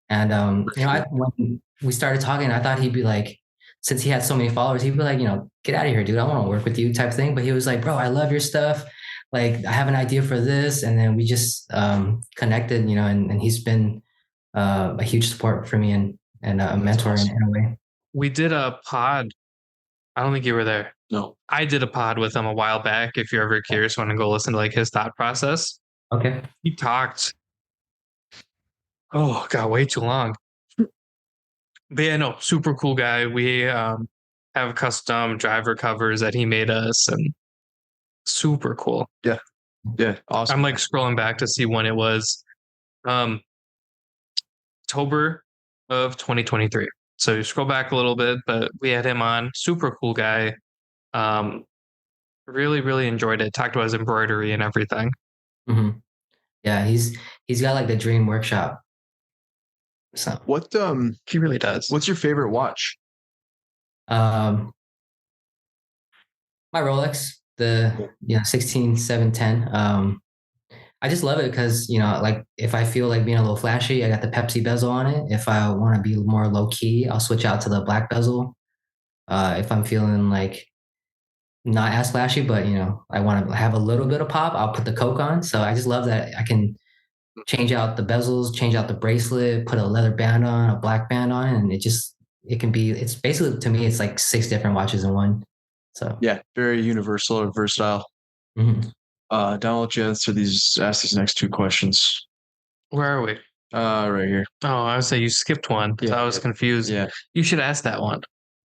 And when we started talking, I thought he'd be like, since he had so many followers, he'd be like, get out of here, dude. I want to work with you type thing. But he was like, bro, I love your stuff. Like, I have an idea for this. And then we just connected, and he's been a huge support for me and a mentor in a way. We did a pod. I don't think you were there. No. I did a pod with him a while back. If you're ever curious, want to go listen to like his thought process. Okay. He talked. Oh, God, way too long. But yeah, no, super cool guy. We have custom driver covers that he made us, and super cool. Yeah. Yeah. Awesome. I'm like scrolling back to see when it was. October of 2023. So you scroll back a little bit, but we had him on. Super cool guy. Really, really enjoyed it. Talked about his embroidery and everything. Mm-hmm. Yeah, he's got like the dream workshop. So what he really does. What's your favorite watch? My Rolex, the 16710. I just love it because like if I feel like being a little flashy, I got the Pepsi bezel on it. If I want to be more low key, I'll switch out to the black bezel. If I'm feeling like not as flashy, but I want to have a little bit of pop, I'll put the Coke on. So I just love that I can change out the bezels, change out the bracelet, put a leather band on, a black band on, and it's basically, to me, it's like 6 different watches in one. So yeah, very universal or versatile. Mm-hmm. Don, I'll let you ask these next 2 questions. Where are we? Right here. Oh, I would say you skipped one. Yeah, so I was confused. Yeah. You should ask that one.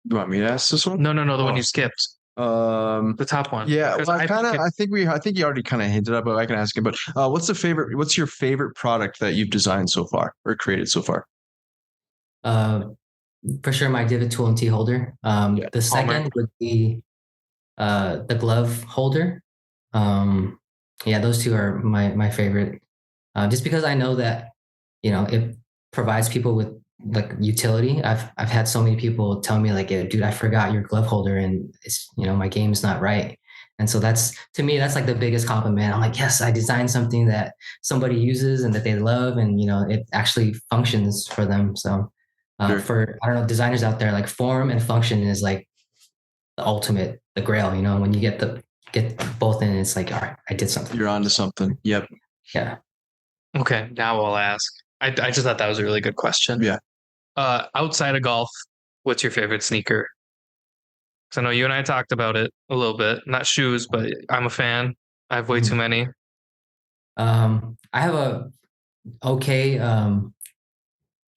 You want me to ask this one? No, the one you skipped. The top one. Yeah, well, I think you already kind of hinted at, but I can ask it. But what's your favorite product that you've designed so far or created so far? For sure, my divot tool and T holder. The second would be the glove holder. Those 2 are my favorite. Just because I know that it provides people with like utility. I've had so many people tell me like, dude, I forgot your glove holder and it's my game's not right. And so that's, to me, that's like the biggest compliment. I'm like, yes, I designed something that somebody uses and that they love, and it actually functions for them. So for, I don't know, designers out there, like form and function is like the ultimate, the grail. When you get both in, it's like, all right, I did something. You're onto something. Yep. Yeah. Okay, now I'll ask. I just thought that was a really good question. Yeah. Outside of golf, what's your favorite sneaker? Because I know you and I talked about it a little bit. Not shoes, but I'm a fan. I have way too many. I have a okay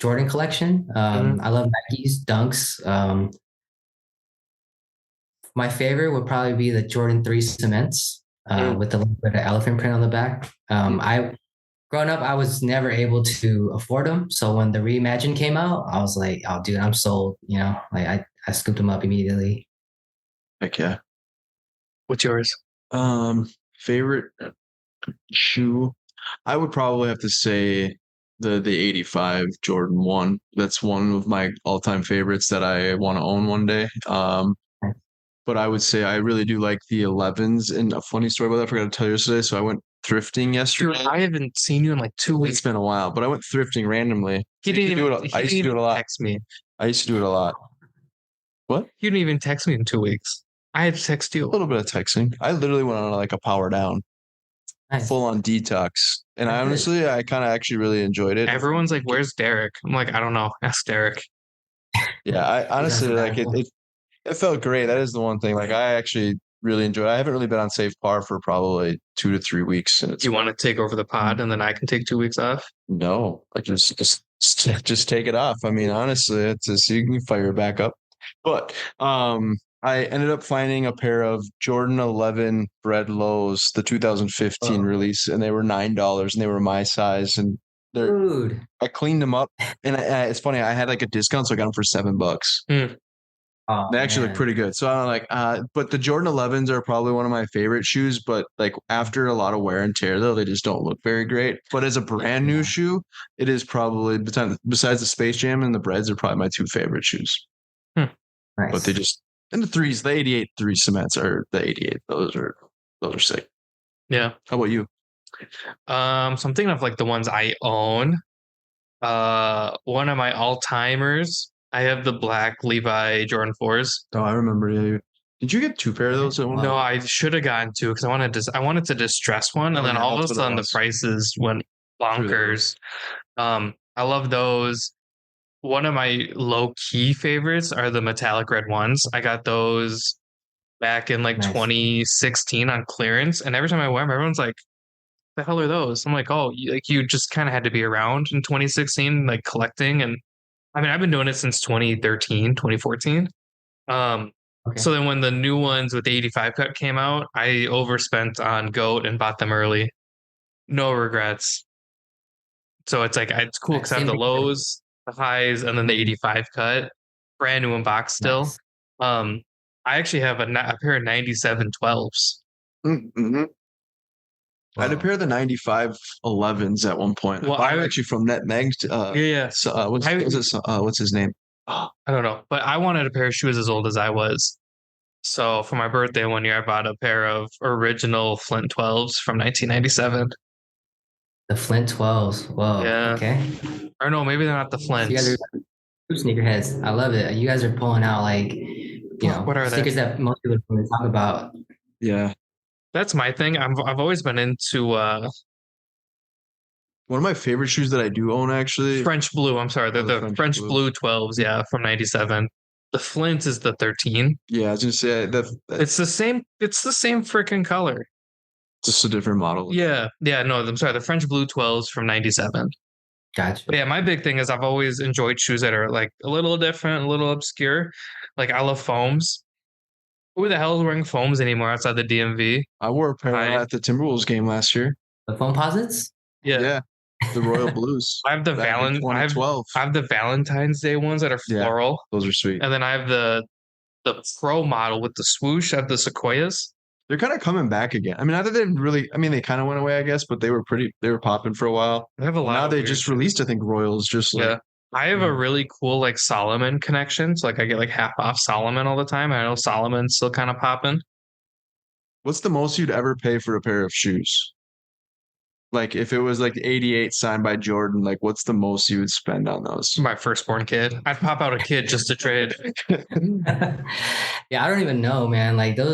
Jordan collection. I love Nikes, Dunks. My favorite would probably be the Jordan 3 Cements with a little bit of elephant print on the back. Growing up, I was never able to afford them. So when the Reimagine came out, I was like, oh, dude, I'm sold. Like I scooped them up immediately. Heck yeah. What's yours? Favorite shoe? I would probably have to say the 85 Jordan 1. That's one of my all-time favorites that I want to own one day. But I would say I really do like the 11s. And a funny story about that, I forgot to tell you yesterday. So I went thrifting yesterday. Dude, I haven't seen you in like 2 weeks. It's been a while, but I went thrifting randomly. I used to do it a lot. Text me. I used to do it a lot. What? You didn't even text me in 2 weeks. I had to text you. A little bit of texting. I literally went on like a power down. Nice. Full on detox. And I honestly kind of actually really enjoyed it. Everyone's like, where's Derek? I'm like, I don't know. Ask Derek. Yeah, I honestly like it felt great. That is the one thing. Like I actually really enjoyed it. I haven't really been on Safe Par for probably 2 to 3 weeks. And you want to take over the pod and then I can take 2 weeks off? No, like just take it off. I mean, honestly, it's just, you can fire it back up. But I ended up finding a pair of Jordan 11 Bred Lows, the 2015 release, and they were $9, and they were my size. And Dude. I cleaned them up, and it's funny. I had like a discount, so I got them for $7. Oh, they actually look pretty good. So I'm like, but the Jordan 11s are probably one of my favorite shoes. But like after a lot of wear and tear, though, they just don't look very great. But as a brand new shoe, it is probably besides the Space Jam and the Breds are probably my two favorite shoes. Nice. But they just and the threes, the 88 3 cements are the 88. Those are sick. Yeah. How about you? So I'm thinking of like the ones I own. One of my all-timers, I have the black Levi Jordan 4s. Oh, I remember. Yeah. Did you get two pair of those? No, I should have gotten two because I wanted to distress one, and then all of a sudden the prices went bonkers. I love those. One of my low-key favorites are the metallic red ones. I got those back in like 2016 on clearance, and every time I wear them, everyone's like, the hell are those? I'm like, oh, you just kind of had to be around in 2016, like collecting. And I mean, I've been doing it since 2013, 2014. So then when the new ones with the 85 cut came out, I overspent on GOAT and bought them early. No regrets. So it's like, it's cool because I have the lows, the highs, and then the 85 cut, brand new in box still. I actually have a pair of 97 12s. Mm-hmm. I had a pair of the 95 11s at one point. Well, I actually from Net Meg. What's his name? I don't know, but I wanted a pair of shoes as old as I was. So for my birthday one year, I bought a pair of original Flint 12s from 1997. The Flint 12s. Whoa. Yeah. Okay. Or no, maybe they're not the Flints. So you guys are sneakerheads. I love it. You guys are pulling out like, what are sneakers that most people don't talk about. Yeah. That's my thing. I've always been into one of my favorite shoes that I do own actually. French Blue. I'm sorry. They're the French Blue 12s, yeah, from 97. The Flint is the 13. Yeah, I was gonna say it's the same freaking color. Just a different model. Yeah. No, I'm sorry. The French Blue 12s from 97. Gotcha. But yeah, my big thing is I've always enjoyed shoes that are like a little different, a little obscure. Like I love foams. Who the hell is wearing foams anymore outside the DMV? I wore a pair at the Timberwolves game last year. The Foamposites? Yeah. The Royal Blues. I have the Valentine's Day ones that are floral. Yeah, those are sweet. And then I have the pro model with the swoosh at the Sequoias. They're kind of coming back again. I mean, they kind of went away, I guess, but they were popping for a while. They have a lot. Now they just released, I think, Royals just I have a really cool like Salomon connection. So like I get like half off Salomon all the time. I know Salomon's still kind of popping. What's the most you'd ever pay for a pair of shoes? Like if it was like 88 signed by Jordan, like what's the most you would spend on those? My firstborn kid. I'd pop out a kid just to trade. Yeah, I don't even know, man. Like I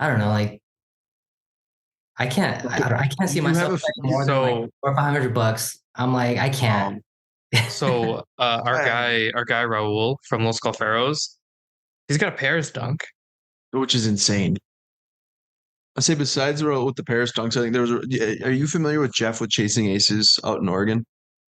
don't know, like I can't see myself like more than like $400 or $500. I'm like, I can't. So our guy Raul from Los Calferos, he's got a Paris Dunk, which is insane. I say besides with the Paris Dunks, I think are you familiar with Jeff with Chasing Aces out in Oregon?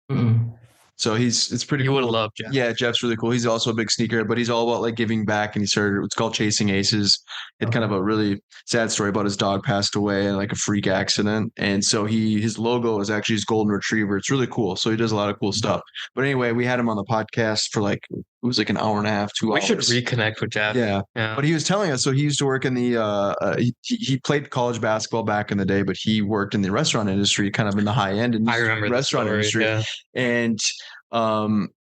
Mm-hmm. So it's pretty cool. You would have loved Jeff. Yeah, Jeff's really cool. He's also a big sneaker, but he's all about like giving back. And it's called Chasing Aces. It's kind of a really sad story about his dog passed away in like a freak accident. And so his logo is actually his golden retriever. It's really cool. So he does a lot of cool stuff. But anyway, we had him on the podcast for it was like an hour and a half, 2 hours. We should reconnect with Jeff. Yeah. But he was telling us, so he used to work in the, he played college basketball back in the day, but he worked in the restaurant industry, kind of in the high end restaurant industry. Yeah. And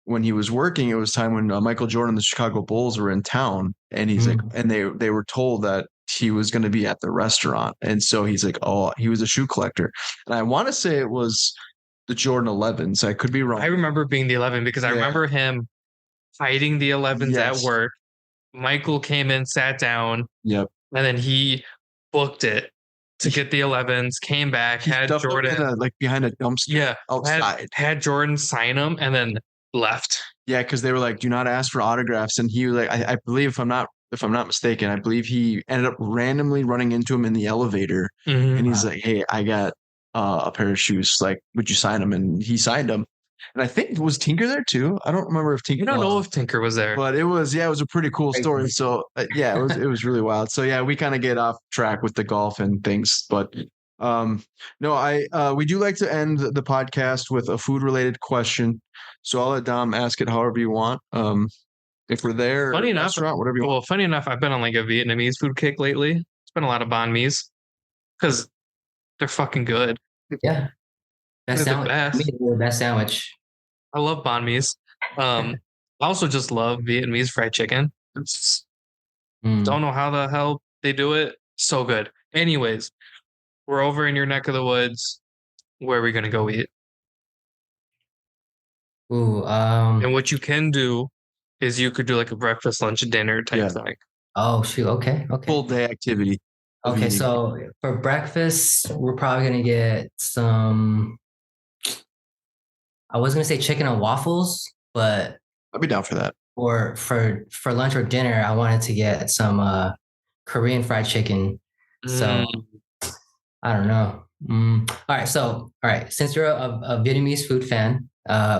when he was working, it was time when Michael Jordan and the Chicago Bulls were in town, and he's like, and they were told that he was going to be at the restaurant. And so he's like, oh, he was a shoe collector. And I want to say it was the Jordan 11s. I could be wrong. I remember being the 11 because I remember him hiding the 11s at work. Michael came in, sat down. Yep. And then he booked it to get the 11s, came back, had Jordan behind a dumpster outside. Had Jordan sign them and then left. Yeah, because they were like, do not ask for autographs. And he was like, I believe if I'm not mistaken, I believe he ended up randomly running into him in the elevator. Mm-hmm. And he's like, hey, I got a pair of shoes. Like, would you sign them? And he signed them. And I think was Tinker there too. I don't remember if Tinker. I don't know if Tinker was there, but it was a pretty cool story. So it was really wild. So yeah, we kind of get off track with the golf and things, but no, we do like to end the podcast with a food related question. So I'll let Dom ask it however you want. If we're there, funny enough, whatever you want. Well, funny enough, I've been on like a Vietnamese food kick lately. It's been a lot of banh mi's because they're fucking good. Yeah. Best sandwich. Best sandwich. I love banh mi's. I also just love Vietnamese fried chicken. Don't know how the hell they do it. So good. Anyways, we're over in your neck of the woods. Where are we gonna go eat? Ooh, and what you can do is you could do like a breakfast, lunch, dinner type thing. Oh shoot! Okay. Full day activity. Okay, so for breakfast, we're probably gonna get some. I was gonna say chicken and waffles, but I'd be down for that. Or for lunch or dinner, I wanted to get some Korean fried chicken. So I don't know. All right. Since you're a Vietnamese food fan,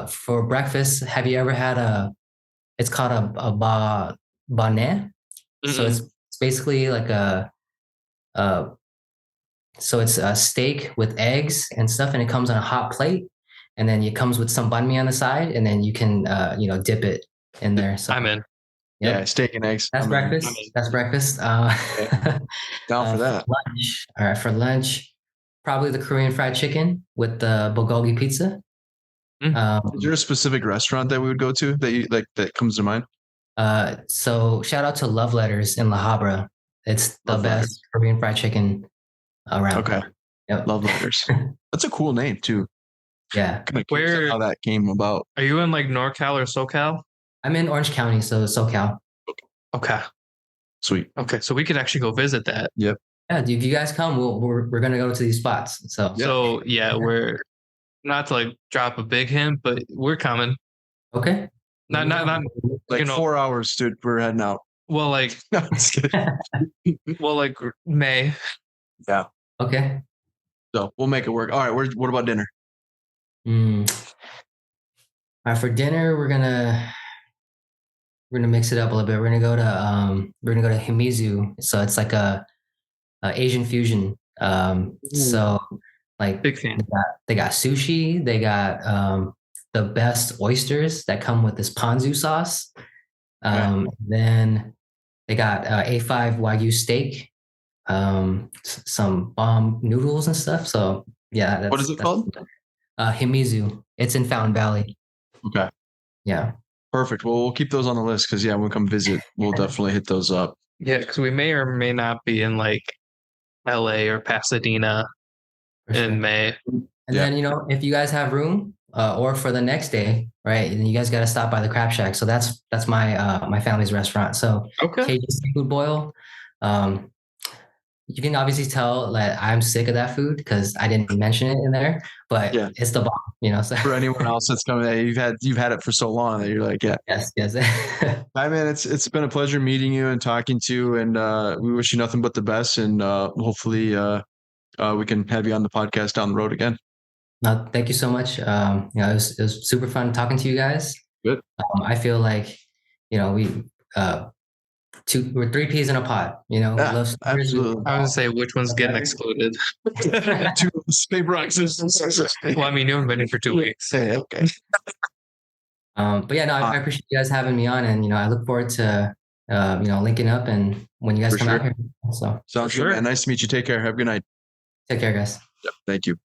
for breakfast, have you ever had it's called a ba ne? So it's basically like so it's a steak with eggs and stuff, and it comes on a hot plate, and then it comes with some banh mi on the side, and then you can dip it in there. So I'm in. Yep. Yeah, steak and eggs. That's breakfast. That's breakfast. Down for that. For lunch. All right, for lunch, probably the Korean fried chicken with the bulgogi pizza. Is there a specific restaurant that we would go to that you like that comes to mind? So shout out to Love Letters in La Habra. It's the best Korean fried chicken around. Okay. Yep. Love Letters. That's a cool name too. Yeah. Where how that came about? Are you in like NorCal or SoCal? I'm in Orange County, so SoCal. Okay. Sweet. Okay, so we could actually go visit that. Yep. Yeah, if you guys come, we're gonna go to these spots. So we're not to like drop a big hint, but we're coming. Okay. Not like 4 hours, dude. We're heading out. Well, like no, I'm just kidding. Well, like May. Yeah. Okay. So we'll make it work. All right. What about dinner? All right, for dinner, we're gonna mix it up a little bit. We're gonna go to Himizu. So it's like a Asian fusion. So like big fan. They got sushi. They got the best oysters that come with this ponzu sauce. Then they got A5 Wagyu steak, some bomb noodles and stuff. So yeah. What is it called? Himizu. It's in Fountain Valley. Okay. Yeah. Perfect. Well, we'll keep those on the list because when we come visit, we'll definitely hit those up. Yeah, because we may or may not be in like LA or Pasadena in May. And then if you guys have room, or for the next day, right? And you guys got to stop by the Crab Shack. So that's my my family's restaurant. So Cajun Seafood Boil. You can obviously tell that I'm sick of that food because I didn't mention it in there, but it's the bomb, So for anyone else that's coming, you've had it for so long that you're like, yes. Hi, man. It's been a pleasure meeting you and talking to you, and we wish you nothing but the best. And hopefully, we can have you on the podcast down the road again. No, thank you so much. It was super fun talking to you guys. Good. I feel like we're three peas in a pot, absolutely. I would say which one's getting excluded. Two paper boxes. Well, I mean, you haven't been in for 2 weeks. Okay. But I appreciate you guys having me on, and I look forward to linking up and when you guys come out here. So sounds good, man. Nice to meet you. Take care. Have a good night. Take care, guys. Yep. Thank you.